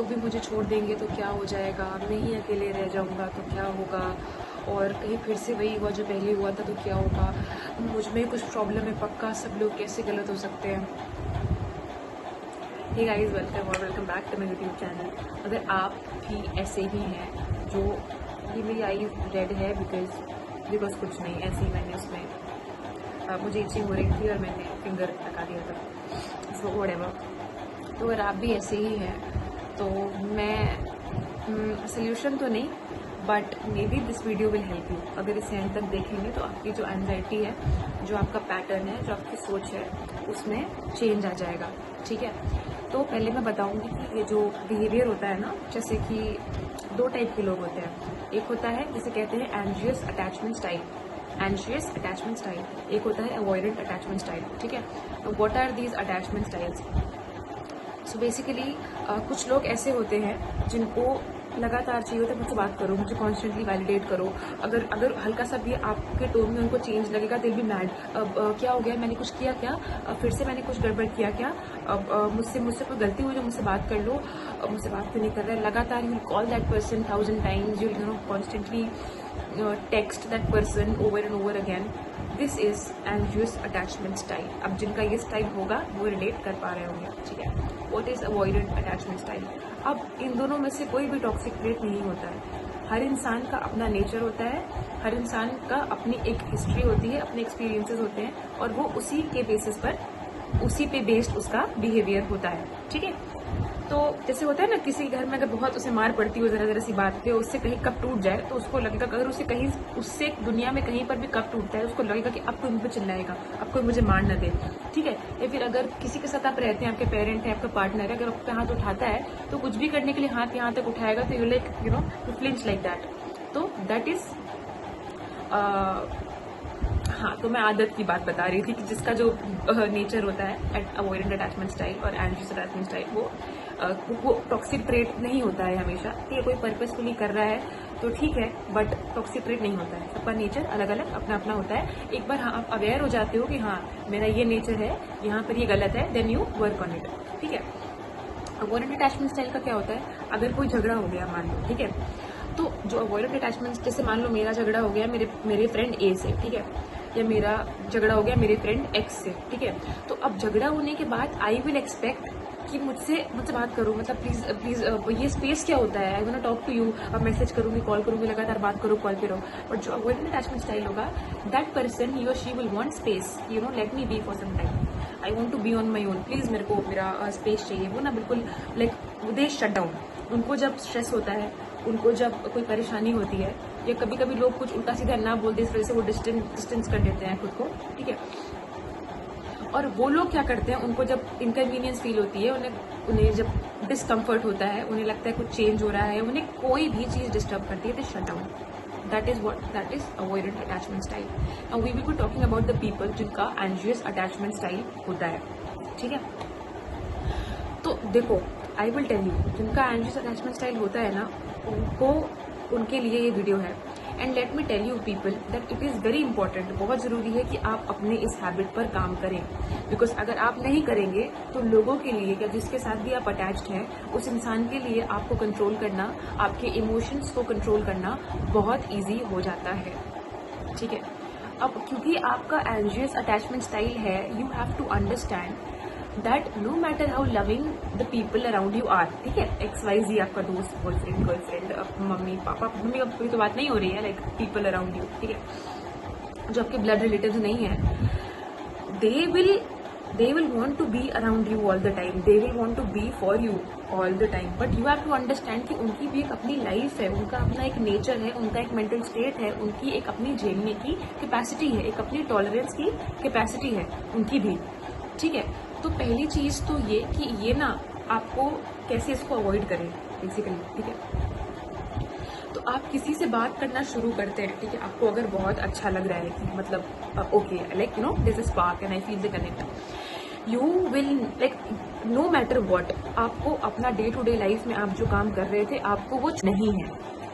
लोग भी मुझे छोड़ देंगे तो क्या हो जाएगा, मैं ही अकेले रह जाऊंगा तो क्या होगा, और कहीं फिर से वही हुआ जो पहले हुआ था तो क्या होगा, मुझ में कुछ प्रॉब्लम है पक्का, सब लोग कैसे गलत हो सकते हैं। हे गाइस, वेलकम और welcome back to my YouTube channel. अगर आप भी ऐसे ही हैं जो, ये मेरी आई रेड है बिकॉज कुछ नहीं, ऐसे ही मैंने उसमें मुझे इचिंग हो रही थी और मैंने फिंगर लगा दिया था, सो व्हाटएवर। तो अगर आप भी ऐसे ही हैं तो मैं सोल्यूशन तो नहीं, but may be this video will help you. अगर इसे एंड तक देखेंगे तो आपकी जो एंजाइटी है, जो आपका पैटर्न है, जो आपकी सोच है, उसमें चेंज आ जाएगा। ठीक है, तो पहले मैं बताऊंगी कि ये जो बिहेवियर होता है ना, जैसे कि 2 टाइप के लोग होते हैं। एक होता है जिसे कहते हैं anxious attachment style, anxious attachment style. एक होता है अवॉइडेंट अटैचमेंट स्टाइल। ठीक है, तो what are these attachment styles? So basically कुछ लोग ऐसे होते हैं जिनको लगातार चाहिए होता है मुझसे बात करो, मुझे कॉन्स्टेंटली वैलिडेट करो। अगर हल्का सा भी आपके टोन में उनको चेंज लगेगा, दिल भी मैड, क्या हो गया, मैंने कुछ किया क्या, फिर से मैंने कुछ गड़बड़ किया क्या, मुझसे कोई गलती हुई जो मुझसे बात कर लो, मुझसे बात क्यों नहीं कर रहा है। लगातार you call that person 1000 times, you know constantly text that person over and over again. This is anxious attachment style. अब जिनका ये स्टाइल होगा वो रिलेट कर पा रहे होंगे। ठीक है, what is avoidant attachment style? अब इन दोनों में से कोई भी टॉक्सिक ट्रेट नहीं होता है। हर इंसान का अपना नेचर होता है, हर इंसान का अपनी एक हिस्ट्री होती है, अपने एक्सपीरियंसेस होते हैं, और वो उसी के बेसिस पर, उसी पे बेस्ड उसका बिहेवियर होता है। ठीक है, तो जैसे होता है ना, किसी घर में अगर बहुत उसे मार पड़ती हो जरा जरा सी बात पे, उससे कहीं कप टूट जाए तो उसको लगेगा, अगर उसे कहीं उससे दुनिया में कहीं पर भी कप टूटता है, उसको लगेगा कि अब कोई मुझ पर चिल्लाएगा, अब कोई मुझे मार न दे। ठीक है, या फिर अगर किसी के साथ आप रहते हैं, आपके पेरेंट है, आपका पार्टनर है, अगर आपका हाथ उठाता है तो कुछ भी करने के लिए हाथ यहाँ तक उठाएगा तो you like you flinch like that. तो दैट इज हाँ, तो मैं आदत की बात बता रही थी कि जिसका जो नेचर होता है अवॉइडेंट अटैचमेंट स्टाइल और एंशियस अटैचमेंट स्टाइल, वो टॉक्सिक ट्रेट नहीं होता है हमेशा। ठीक है, कोई पर्पसफुली कर रहा है तो ठीक है, बट टॉक्सिक ट्रेट नहीं होता है। सबका नेचर अलग अलग अपना अपना होता है। एक बार हाँ आप अवेयर हो जाते हो कि हाँ मेरा ये नेचर है, यहाँ पर ये गलत है, then you work on it. ठीक है, अवॉइडेंट अटैचमेंट स्टाइल का क्या होता है? अगर कोई झगड़ा हो गया मान लो, ठीक है, तो जो अवॉइडेंट अटैचमेंट, जैसे मान लो मेरा झगड़ा हो गया मेरे फ्रेंड ए से, ठीक है, या मेरा झगड़ा हो गया मेरे फ्रेंड एक्स से। ठीक है, तो अब झगड़ा होने के बाद आई विल एक्सपेक्ट कि मुझसे बात करो, मतलब प्लीज ये स्पेस क्या होता है, I want to talk to you. अब मैसेज करूंगी, कॉल करूंगी, लगातार बात करो, कॉल पे रहो। बट जो अवॉइडेंट अटैचमेंट स्टाइल होगा, दैट पर्सन ही और she will want space, let me be for some time, I want to be on my own, please मेरे को मेरा स्पेस चाहिए। वो ना बिल्कुल लाइक दे शट डाउन। उनको जब स्ट्रेस होता है, उनको जब कोई परेशानी होती है, या कभी कभी लोग कुछ उल्टा सीधा ना बोलते, इस वजह से वो डिस्टेंस कर देते हैं खुद को। ठीक है, और वो लोग क्या करते हैं, उनको जब इनकन्वीनियंस फील होती है, उन्हें जब डिस्कम्फर्ट होता है, उन्हें लगता है कुछ चेंज हो रहा है, उन्हें कोई भी चीज डिस्टर्ब करती है, they shut down. That is avoidant attachment style. Now we will be talking about the people जिनका एंशियस अटैचमेंट स्टाइल होता है। ठीक है, तो देखो, आई विल टेल यू, जिनका एंशियस अटैचमेंट स्टाइल होता है ना, उनके लिए ये वीडियो है। And let me tell you people that it is very important, बहुत ज़रूरी है कि आप अपने इस हैबिट पर काम करें। बिकॉज अगर आप नहीं करेंगे तो लोगों के लिए, या जिसके साथ भी आप अटैच्ड हैं, उस इंसान के लिए आपको कंट्रोल करना, आपके इमोशंस को कंट्रोल करना बहुत ईजी हो जाता है। ठीक है, अब क्योंकि आपका एंशियस अटैचमेंट स्टाइल है, you have to understand that no matter how loving the people around you are. ठीक है, XYZ आपका दोस्त, boyfriend, girlfriend, mummy papa, mummy papa की तो बात नहीं हो रही है, लाइक पीपल अराउंड यू। ठीक है, जो आपके ब्लड रिलेटिव्स नहीं है, they will want to be around you all the time, they will want to be for you all the time, but you have to understand कि उनकी भी एक अपनी लाइफ है, उनका अपना एक नेचर है, उनका एक मेंटल स्टेट है, उनकी एक अपनी झेलने की कैपेसिटी है, एक अपनी टॉलरेंस की कैपेसिटी है उनकी भी। ठीक है, तो पहली चीज तो ये कि ये ना आपको कैसे इसको अवॉइड करें बेसिकली। ठीक है, तो आप किसी से बात करना शुरू करते हैं, ठीक है, आपको अगर बहुत अच्छा लग रहा है कि मतलब okay, like this is spark and I feel the connect, you will like no matter what, आपको अपना डे टू डे लाइफ में आप जो काम कर रहे थे, आपको वो नहीं है,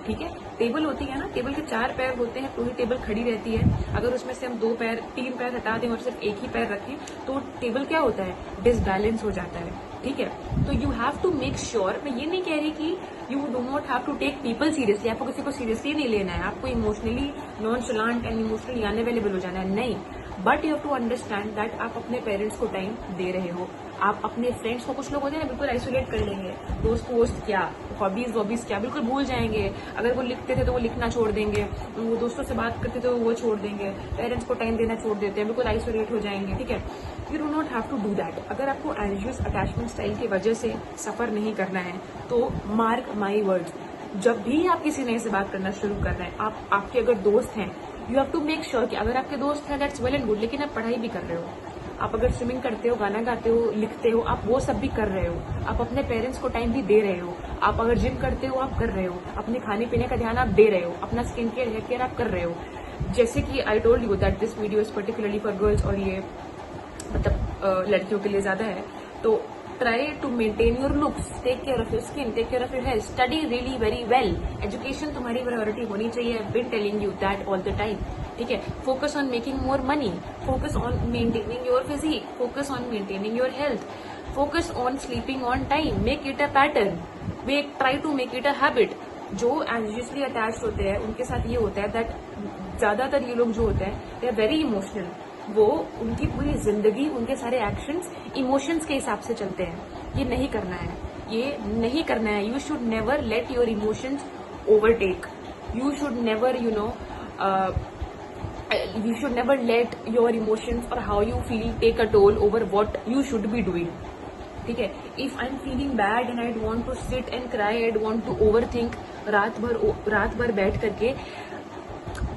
ठीक है। टेबल होती है ना, टेबल के 4 पैर होते हैं, पूरी टेबल खड़ी रहती है। अगर उसमें से हम 3 पैर हटा दें और सिर्फ एक ही पैर रखें तो टेबल क्या होता है, डिसबैलेंस हो जाता है, ठीक है। तो you have to make sure, मैं ये नहीं कह रही कि you do not have to take people seriously, आपको किसी को सीरियसली नहीं लेना है, आपको emotionally nonchalant and emotionally unavailable हो जाना है, नहीं। But you have to understand that आप अपने पेरेंट्स को टाइम दे रहे हो, आप अपने फ्रेंड्स को, कुछ लोग होते हैं ना बिल्कुल आइसोलेट कर लेंगे, दोस्त वोस्त क्या, हॉबीज क्या, बिल्कुल भूल जाएंगे। अगर वो लिखते थे तो वो लिखना छोड़ देंगे, वो दोस्तों से बात करते थे तो वो छोड़ देंगे, पेरेंट्स को टाइम देना छोड़ देते हैं, बिल्कुल आइसोलेट हो जाएंगे, ठीक है। You do not have to do that. अगर आपको एंग्जियस अटैचमेंट स्टाइल की वजह से सफर नहीं करना है तो मार्क माई वर्ड्स, जब भी आप किसी नए से बात करना शुरू कर रहे हैं, आपके अगर दोस्त हैं, you have to make sure कि अगर आपके दोस्त हैं दैट्स वेल एंड गुड, लेकिन आप पढ़ाई भी कर रहे हो, आप अगर स्विमिंग करते हो, गाना गाते हो, लिखते हो, आप वो सब भी कर रहे हो, आप अपने पेरेंट्स को टाइम भी दे रहे हो, आप अगर जिम करते हो आप कर रहे हो, अपने खाने पीने का ध्यान आप दे रहे हो, अपना स्किन केयर हेयर केयर आप कर रहे हो। जैसे कि I told you that this video is particularly for girls, और ये मतलब लड़कियों के लिए ज्यादा है। तो try to maintain your looks, take care of your skin, take care of your health, study really very well, education तुम्हारी प्रायोरिटी होनी चाहिए, I been telling you that all the time, ठीक है। Focus on making more money, focus on maintaining your physique, focus on maintaining your health, focus on sleeping on time, make it a pattern, try to make it a habit. जो anxiously attached होते हैं उनके साथ ये होता है that ज्यादातर ये लोग जो होते हैं दे आर वेरी इमोशनल, वो उनकी पूरी जिंदगी, उनके सारे एक्शंस इमोशंस के हिसाब से चलते हैं। ये नहीं करना है, ये नहीं करना है। You should never let your emotions overtake, you should never you should never let your emotions or how you feel take a toll over what you should be doing, ठीक है। If I am feeling bad and I want to sit and cry, I want to overthink रात भर बैठ करके,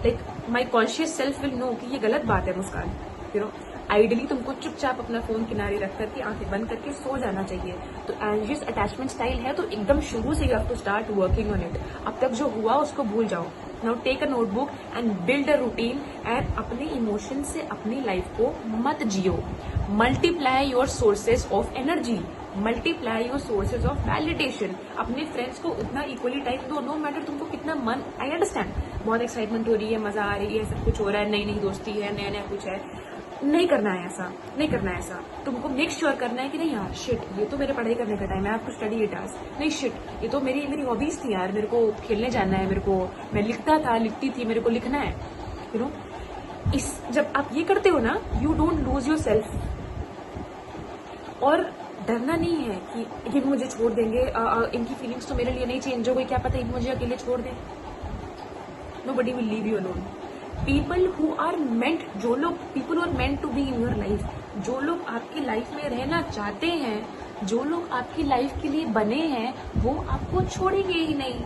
like my conscious self will know कि ये गलत बात है मुस्कान, यू नो। आइडियली तुमको चुपचाप अपना फोन किनारे रख करके आंखें बंद करके सो जाना चाहिए। तो एंग्जियस अटैचमेंट स्टाइल है तो एकदम शुरू से you have to start working on it. अब तक जो हुआ उसको भूल जाओ। Now take a notebook and build a routine and अपने इमोशन से अपनी लाइफ को मत जियो। Multiply your sources of energy, multiply your sources of validation. अपने फ्रेंड्स को उतना इक्वली टाइम दो, नो मैटर तुमको कितना मन, आई अंडरस्टैंड बहुत एक्साइटमेंट हो रही है, मजा आ रही है, सब कुछ हो रहा है, नई नई दोस्ती है, नया नया कुछ है, नहीं करना है ऐसा, नहीं करना है ऐसा। तुमको मेक श्योर करना है कि नहीं यार शिट, ये तो मेरे पढ़ाई करने का टाइम है, I have to study it आज, नहीं शिट, ये तो मेरी हॉबीज थी यार, मेरे को खेलने जाना है, मेरे को, मैं लिखती थी, मेरे को लिखना है, यू नो। जब आप ये करते हो ना, you don't lose your self. और डरना नहीं है कि ये मुझे छोड़ देंगे, इनकी फीलिंग्स तो मेरे लिए नहीं चेंज हो गई, क्या पता ये मुझे अकेले छोड़ दें। Nobody will leave you alone. People who are meant, people who are meant to be in your life, जो लोग आपकी लाइफ में रहना चाहते हैं, जो लोग आपकी लाइफ के लिए बने हैं, वो आपको छोड़ेंगे ही नहीं,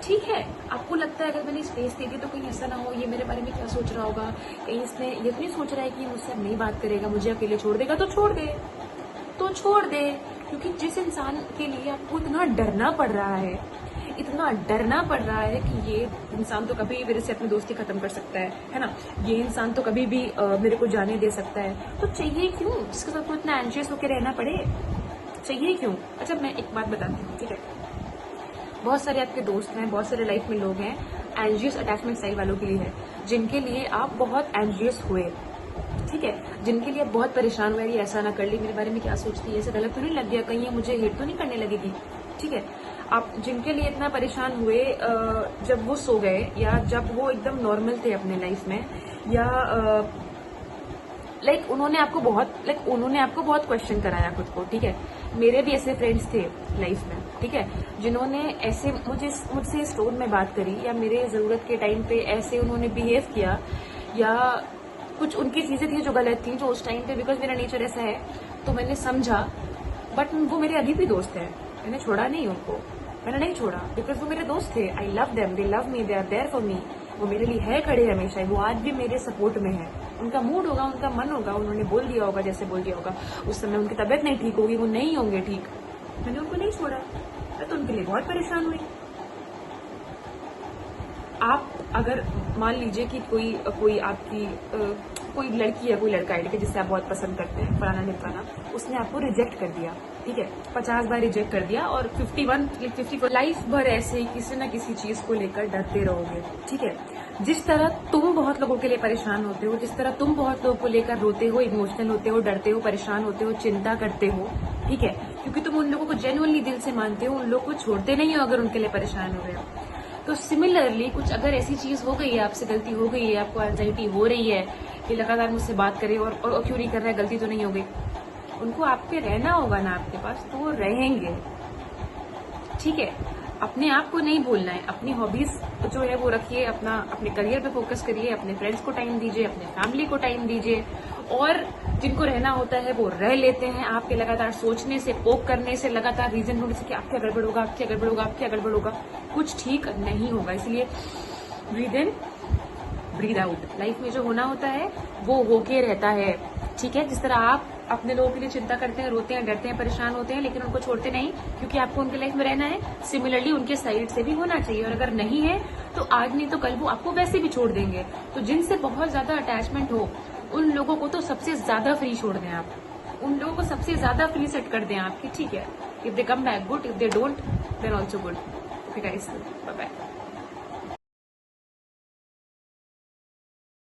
ठीक है। आपको लगता है अगर मैंने स्पेस दे दी तो कहीं ऐसा ना हो, ये मेरे बारे में क्या सोच रहा होगा, कहीं इसने ये तो नहीं सोच रहा है कि मुझसे अब नहीं बात करेगा, मुझे अकेले छोड़ देगा, तो छोड़ दे, तो छोड़ दे। क्योंकि जिस इंसान के लिए आपको इतना डरना पड़ रहा है, इतना डरना पड़ रहा है कि ये इंसान तो कभी मेरे से अपनी दोस्ती खत्म कर सकता है ना, ये इंसान तो कभी भी मेरे को जाने दे सकता है, तो चाहिए क्यों जिसके साथ तो इतना एंशियस होकर रहना पड़े, चाहिए क्यों। अच्छा मैं एक बात बताती हूँ, ठीक है। बहुत सारे आपके दोस्त हैं, बहुत सारे लाइफ में लोग हैं, एंशियस अटैचमेंट स्टाइल वालों के लिए है, जिनके लिए आप बहुत एंशियस हुए, ठीक है, जिनके लिए आप बहुत परेशान हुए, ऐसा ना कर ली, मेरे बारे में क्या सोचती है, ऐसा गलत तो नहीं लग गया, कहीं ये मुझे हेट तो नहीं करने लगेगी, ठीक है। आप जिनके लिए इतना परेशान हुए जब वो सो गए, या जब वो एकदम नॉर्मल थे अपने लाइफ में, या लाइक उन्होंने आपको बहुत क्वेश्चन कराया खुद को, ठीक है। मेरे भी ऐसे फ्रेंड्स थे लाइफ में, ठीक है, जिन्होंने ऐसे मुझसे इस टोन में बात करी, या मेरे जरूरत के टाइम पे ऐसे उन्होंने बिहेव किया, या कुछ उनकी चीजें थी जो गलत थी, जो उस टाइम पे, बिकॉज मेरा नेचर ऐसा है तो मैंने समझा, बट वो मेरे अभी भी दोस्त है, मैंने छोड़ा नहीं उनको, मैंने नहीं छोड़ा, बिकॉज वो मेरे दोस्त थे, I love them, they love me, they are there for me, वो मेरे लिए है खड़े हमेशा, वो आज भी मेरे सपोर्ट में है। उनका मूड होगा, उनका मन होगा, उन्होंने बोल दिया होगा जैसे बोल दिया होगा, उस समय उनकी तबीयत नहीं ठीक होगी, वो नहीं होंगे ठीक, मैंने उनको नहीं छोड़ा, मैं तो उनके लिए बहुत परेशान हुई। आप अगर मान लीजिए कि कोई आपकी कोई लड़की या कोई लड़का है जिसे आप बहुत पसंद करते हैं, फलाना ढिमकाना, उसने आपको रिजेक्ट कर दिया, ठीक है, 50 बार रिजेक्ट कर दिया और 54 लाइफ भर ऐसे ही किसी ना किसी चीज को लेकर डरते रहोगे। ठीक है, जिस तरह तुम बहुत लोगों के लिए परेशान होते हो, जिस तरह तुम बहुत लोगों को लेकर रोते हो, इमोशनल होते हो, डरते हो, परेशान होते हो, चिंता करते हो, ठीक है, क्योंकि तुम उन लोगों को जेन्युइनली दिल से मानते हो, उन लोगों को छोड़ते नहीं हो अगर उनके लिए परेशान हो रहे हो। तो सिमिलरली कुछ अगर ऐसी चीज हो गई है, आपसे गलती हो गई है, आपको एंजाइटी हो रही है कि लगातार मुझसे बात करे और क्यों नहीं कर रहा है, गलती तो नहीं हो गई, उनको आप पे रहना होगा ना आपके पास, तो वो रहेंगे। ठीक है, अपने आप को नहीं भूलना है, अपनी हॉबीज जो है वो रखिए, अपने करियर पे फोकस करिए, अपने फ्रेंड्स को टाइम दीजिए, अपने फैमिली को टाइम दीजिए, और जिनको रहना होता है वो रह लेते हैं। आपके लगातार सोचने से, पोक करने से, लगातार रीजन ढूंढने से कि आप क्या गड़बड़ होगा, आप क्या गड़बड़ होगा, आप क्या गड़बड़ होगा, कुछ ठीक नहीं होगा। इसलिए breathe in, breathe out. Life में जो होना होता है वो होके रहता है। ठीक है, जिस तरह आप अपने लोगों के लिए चिंता करते हैं, रोते हैं, डरते हैं, परेशान होते हैं, लेकिन उनको छोड़ते नहीं क्योंकि आपको उनके लाइफ में रहना है, सिमिलरली उनके साइड से भी होना चाहिए। और अगर नहीं है तो आज नहीं तो कल वो आपको वैसे भी छोड़ देंगे। तो जिनसे बहुत ज्यादा अटैचमेंट हो उन लोगों को तो सबसे ज्यादा फ्री छोड़ दें आप, उन लोगों को सबसे ज्यादा फ्री सेट कर दें आपकी। ठीक है, if they come back good, if they don't then also good. Okay guys, bye bye.